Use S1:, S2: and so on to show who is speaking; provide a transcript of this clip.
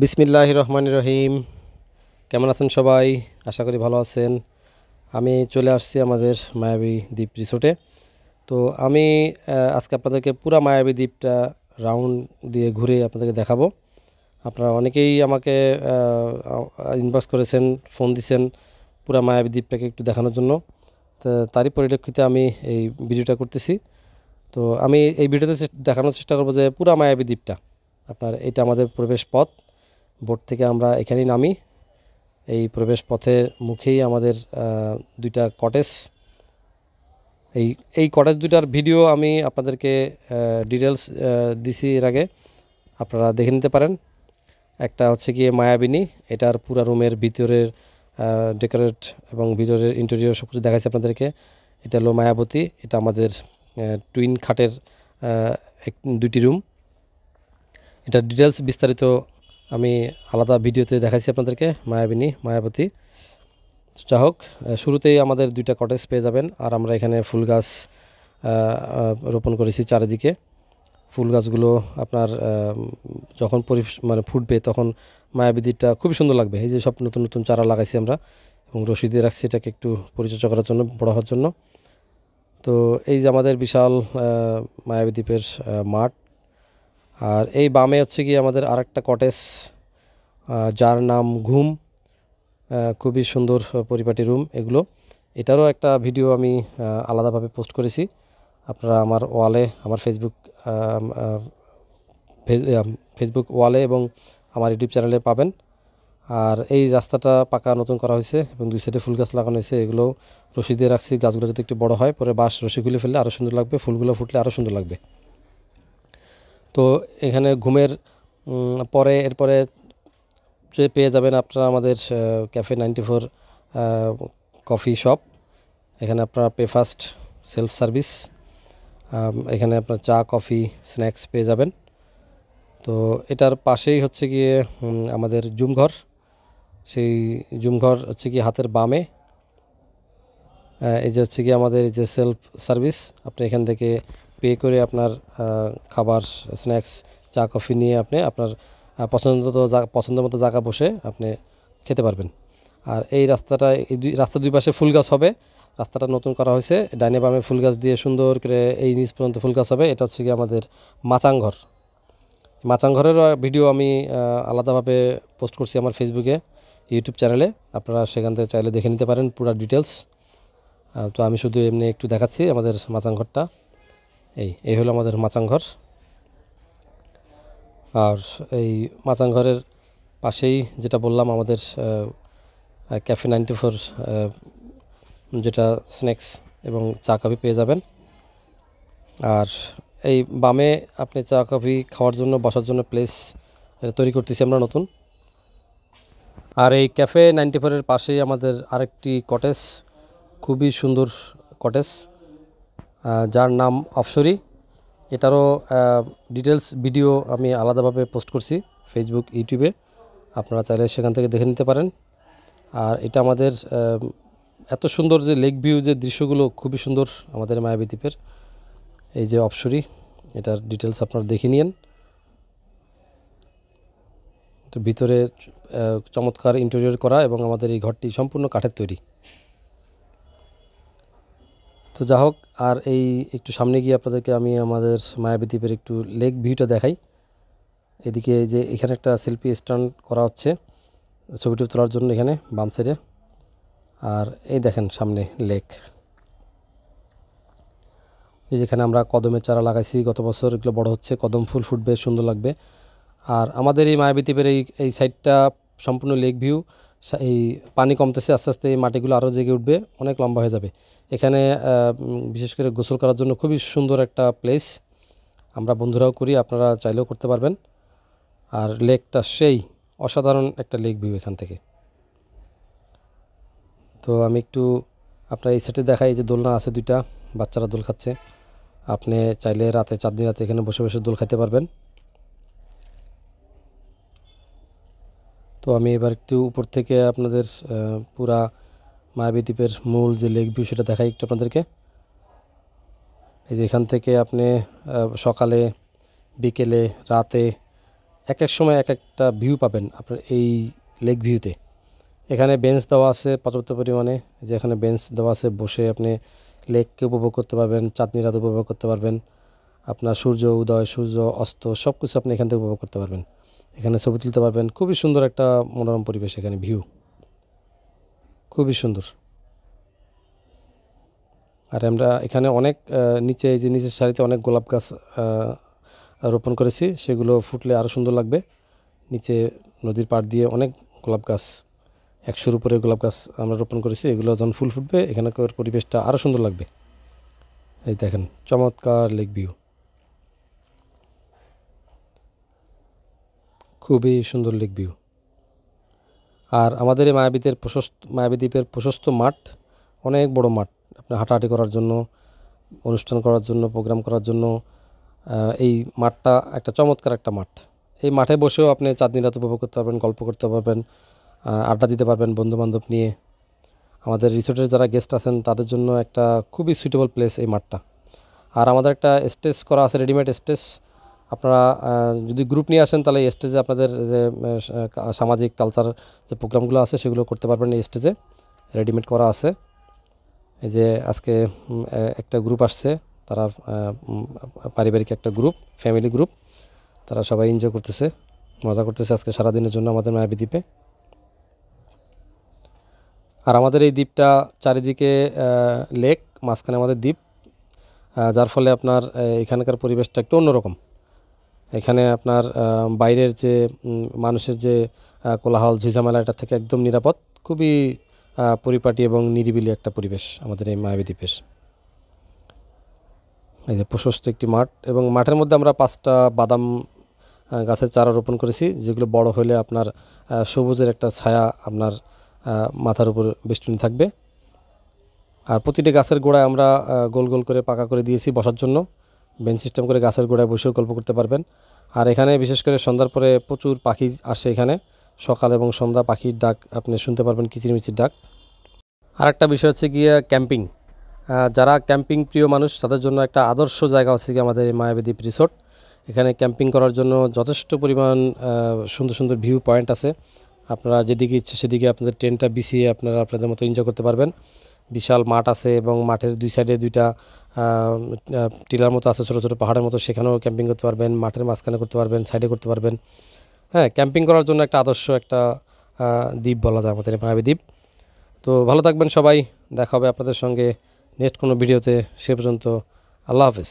S1: বিসমিল্লাহির রহমানির রহিম। কেমন আছেন সবাই? আশা করি ভালো আছেন। আমি চলে আসছি আমাদের মায়াবী দ্বীপ রিসোর্টে। তো আমি আজকে আপনাদেরকে পুরা মায়াবী দ্বীপটা রাউন্ড দিয়ে ঘুরে আপনাদেরকে দেখাবো। আপনারা অনেকেই আমাকে ইনবক্স করেছেন, ফোন দিছেন পুরা মায়াবী দ্বীপটাকে একটু দেখানোর জন্য। তো তারই পরিপ্রেক্ষিতে আমি এই ভিডিওটা করতেছি। তো আমি এই ভিডিওতে দেখানোর চেষ্টা করবো যে পুরা মায়াবী দ্বীপটা আপনার, এটা আমাদের প্রবেশ পথ। বোট থেকে আমরা এখানেই নামি। এই প্রবেশ পথের মুখেই আমাদের দুইটা কটেজ। এই এই কটেজ দুইটার ভিডিও আমি আপনাদেরকে ডিটেলস দিছি এর আগে, আপনারা দেখে নিতে পারেন। একটা হচ্ছে গিয়ে মায়াবিনী, এটার পুরা রুমের ভিতরের ডেকোরেট এবং ভিতরের ইন্টেরিয়র সব কিছু দেখাচ্ছি আপনাদেরকে। এটা হলো মায়াবতী, এটা আমাদের টুইন খাটের দুইটি রুম। এটার ডিটেলস বিস্তারিত আমি আলাদা ভিডিওতে দেখাইছি আপনাদেরকে। মায়াবিনী, মায়াবতী। যা হোক, শুরুতেই আমাদের দুইটা কটেজ পেয়ে যাবেন। আর আমরা এখানে ফুল গাছ রোপণ করেছি চারিদিকে। ফুল গাছগুলো আপনার যখন মানে ফুটবে তখন মায়াবতীটা খুবই সুন্দর লাগবে। এই যে সব নতুন নতুন চারা লাগাইছি আমরা এবং রশি দিয়ে রাখছি এটাকে একটু পরিচর্যা করার জন্য, বড় হওয়ার জন্য। তো এই যে আমাদের বিশাল মায়াবী দ্বীপের মাঠ। আর এই বামে হচ্ছে গিয়ে আমাদের আরেকটা কটেজ, যার নাম ঘুম। খুবই সুন্দর পরিপাটি রুম এগুলো। এটারও একটা ভিডিও আমি আলাদাভাবে পোস্ট করেছি। আপনারা আমার ওয়ালে, আমার ফেসবুক ওয়ালে এবং আমার ইউটিউব চ্যানেলে পাবেন। আর এই রাস্তাটা পাকা নতুন করা হয়েছে এবং দুই সাইডে ফুল গাছ লাগানো হয়েছে। এগুলো রশি দিয়ে রাখছি, গাছগুলো যাতে একটু বড় হয়, পরে বাঁশ রশি খুলে ফেললে আরও সুন্দর লাগবে, ফুলগুলো ফুটলে আরও সুন্দর লাগবে। তো এখানে ঘুমের এরপরে যে পেয়ে যাবেন আপনারা আমাদের ক্যাফে 94 কফি শপ। এখানে আপনারা পে ফাস্ট সেলফ সার্ভিস। এখানে আপনার চা, কফি, স্ন্যাক্স পেয়ে যাবেন। তো এটার পাশেই হচ্ছে গিয়ে আমাদের জুমঘর। সেই জুমঘর হচ্ছে গিয়ে হাতের বামে। এই যে হচ্ছে গিয়ে আমাদের এই যে সেলফ সার্ভিস। আপনি এখান থেকে পে করে আপনার খাবার, স্ন্যাক্স, চা, কফি নিয়ে আপনি আপনার পছন্দ মতো জায়গা বসে আপনি খেতে পারবেন। আর এই রাস্তাটা, রাস্তার দুই পাশে ফুল গাছ হবে। রাস্তাটা নতুন করা হয়েছে, ডাইনে বামে ফুল গাছ দিয়ে সুন্দর করে এই নিচ পর্যন্ত ফুল গাছ হবে। এটা হচ্ছে গিয়ে আমাদের মাচাংঘর। মাচাংঘরেরও ভিডিও আমি আলাদাভাবে পোস্ট করছি আমার ফেসবুকে, ইউটিউব চ্যানেলে। আপনারা সেখান থেকে চাইলে দেখে নিতে পারেন পুরো ডিটেলস। তো আমি শুধু এমনি একটু দেখাচ্ছি আমাদের মাচাংঘরটা। এই হলো আমাদের মাচাংঘর। আর এই মাচাংঘরের পাশেই যেটা বললাম আমাদের ক্যাফে 94, যেটা স্ন্যাক্স এবং চা কফি পেয়ে যাবেন। আর এই বামে আপনি চা কফি খাওয়ার জন্য, বসার জন্য প্লেস তৈরি করতেছি আমরা নতুন। আর এই ক্যাফে 94-এর পাশেই আমাদের আরেকটি কটেজ, খুবই সুন্দর কটেজ, যার নাম অফশরি। এটারও ডিটেলস ভিডিও আমি আলাদাভাবে পোস্ট করছি ফেসবুক, ইউটিউবে। আপনারা চাইলে সেখান থেকে দেখে নিতে পারেন। আর এটা আমাদের এত সুন্দর যে লেক ভিউ, যে দৃশ্যগুলো খুবই সুন্দর আমাদের মায়াবী দ্বীপের। এই যে অফশরি, এটার ডিটেলস আপনারা দেখে নিন। তো ভিতরে চমৎকার ইন্টেরিয়র করা এবং আমাদের এই ঘরটি সম্পূর্ণ কাঠের তৈরি। তো যা হোক, আর এই একটু সামনে গিয়ে আপনাদেরকে আমি আমাদের মায়াবী দ্বীপের একটু লেক ভিউটা দেখাই। এদিকে যে এখানে একটা সেলফি স্ট্যান্ড করা হচ্ছে ছবিটি তোলার জন্য, এখানে বাম সাইডে। আর এই দেখেন সামনে লেক। এই যেখানে আমরা কদমের চারা লাগাইছি গত বছর, এগুলো বড় হচ্ছে, কদম ফুল ফুটবে, সুন্দর লাগবে। আর আমাদের এই মায়াবী দ্বীপের এই সাইডটা সম্পূর্ণ লেক ভিউ। এই পানি কমতেছে আস্তে আস্তে, এই মাটিগুলো আরও জেগে উঠবে, অনেক লম্বা হয়ে যাবে। এখানে বিশেষ করে গোসল করার জন্য খুবই সুন্দর একটা প্লেস। আমরা বন্ধুরাও করি, আপনারা চাইলেও করতে পারবেন। আর লেকটা সেই অসাধারণ একটা লেক ভিউ এখান থেকে। তো আমি একটু আপনার এই সাইডে দেখাই, যে দোলনা আছে দুইটা, বাচ্চারা দোল খাচ্ছে। আপনি চাইলে রাতে, চাঁদনি রাতে এখানে বসে বসে দোল খাইতে পারবেন। তো আমি এবার একটু উপর থেকে আপনাদের পুরা মায়াবী দ্বীপের মূল যে লেক ভিউ সেটা দেখাই একটু আপনাদেরকে। এই যে এখান থেকে আপনি সকালে, বিকেলে, রাতে এক এক সময় এক একটা ভিউ পাবেন আপনার এই লেক ভিউতে। এখানে বেঞ্চ দেওয়া আছে পর্যাপ্ত পরিমাণে, যে এখানে বেঞ্চ দেওয়া আছে, বসে আপনি লেককে উপভোগ করতে পারবেন, চাঁদনি রাত উপভোগ করতে পারবেন, আপনার সূর্য উদয় সূর্য অস্ত সব কিছু আপনি এখান থেকে উপভোগ করতে পারবেন। এখানে ছবি তুলতে পারবেন, খুবই সুন্দর একটা মনোরম পরিবেশ, এখানে ভিউ খুবই সুন্দর। আর আমরা এখানে অনেক নিচে, এই যে নিচের সারিতে অনেক গোলাপ গাছ রোপণ করেছি, সেগুলো ফুটলে আরও সুন্দর লাগবে। নিচে নদীর পাড় দিয়ে অনেক গোলাপ গাছ, 100-র উপরে গোলাপ গাছ আমরা রোপণ করেছি। এগুলো যখন ফুল ফুটবে এখানকার পরিবেশটা আরও সুন্দর লাগবে। এই দেখেন চমৎকার লেক ভিউ, খুবই সুন্দর লেক ভিউ। আর আমাদের এই মায়াবী দ্বীপের প্রশস্ত মাঠ, অনেক বড় মাঠ, আপনি হাঁটাহাঁটি করার জন্য, অনুষ্ঠান করার জন্য, প্রোগ্রাম করার জন্য এই মাঠটা একটা চমৎকার একটা মাঠ। এই মাঠে বসেও আপনি চাঁদনি রাত উপভোগ করতে পারবেন, গল্প করতে পারবেন, আড্ডা দিতে পারবেন বন্ধুবান্ধব নিয়ে। আমাদের রিসোর্টের যারা গেস্ট আছেন তাদের জন্য একটা খুবই সুইটেবল প্লেস এই মাঠটা। আর আমাদের একটা স্টেজ করা আছে, রেডিমেড স্টেজ। আপনারা যদি গ্রুপ নিয়ে আসেন তাহলে এই স্টেজে আপনাদের যে সামাজিক কালচার যে প্রোগ্রামগুলো আছে সেগুলো করতে পারবেন। এই স্টেজে রেডিমেড করা আছে। এই যে আজকে একটা গ্রুপ আসছে, তারা পারিবারিক একটা গ্রুপ, ফ্যামিলি গ্রুপ, তারা সবাই এনজয় করতেছে, মজা করতেছে আজকে সারাদিনের জন্য আমাদের মায়াবী দ্বীপে। আর আমাদের এই দ্বীপটা চারিদিকে লেক, মাঝখানে আমাদের দ্বীপ, যার ফলে আপনার এখানকার পরিবেশটা একটু অন্যরকম। এখানে আপনার বাইরের যে মানুষের যে কোলাহল ঝুঁঝামেলা, এটা থেকে একদম নিরাপদ, খুবই পরিপাটি এবং নিরিবিলি একটা পরিবেশ আমাদের এই মায়াবী দ্বীপের। এই যে প্রশস্ত একটি মাঠ, এবং মাঠের মধ্যে আমরা 5টা বাদাম গাছের চারা রোপণ করেছি, যেগুলো বড় হলে আপনার সবুজের একটা ছায়া আপনার মাথার উপর বেষ্টনী থাকবে। আর প্রতিটি গাছের গোড়ায় আমরা গোল গোল করে পাকা করে দিয়েছি বসার জন্য, বেঞ্চ সিস্টেম করে গাছের গোড়ায় বসেও গল্প করতে পারবেন। আর এখানে বিশেষ করে সন্ধ্যার পরে প্রচুর পাখি আসে এখানে, সকাল এবং সন্ধ্যা পাখির ডাক আপনি শুনতে পারবেন, কিচিরমিচির ডাক। আর একটা বিষয় হচ্ছে গিয়ে ক্যাম্পিং। যারা ক্যাম্পিং প্রিয় মানুষ তাদের জন্য একটা আদর্শ জায়গা হচ্ছে গিয়ে আমাদের এই মায়াবী দ্বীপ রিসোর্ট। এখানে ক্যাম্পিং করার জন্য যথেষ্ট পরিমাণ সুন্দর সুন্দর ভিউ পয়েন্ট আছে। আপনারা যেদিকে ইচ্ছে সেদিকে আপনাদের টেন্টটা বিছিয়ে আপনারা আপনাদের মতো এনজয় করতে পারবেন। বিশাল মাঠ আছে এবং মাঠের দুই সাইডে 2টা টিলার মতো আছে, ছোটো ছোটো পাহাড়ের মতো, সেখানেও ক্যাম্পিং করতে পারবেন, মাঠের মাঝখানে করতে পারবেন, সাইডে করতে পারবেন। হ্যাঁ, ক্যাম্পিং করার জন্য একটা আদর্শ একটা দ্বীপ বলা যায় আমাদের মায়াবী দ্বীপ। তো ভালো থাকবেন সবাই, দেখা হবে আপনাদের সঙ্গে নেক্সট কোনো ভিডিওতে। সে পর্যন্ত আল্লাহ হাফেজ।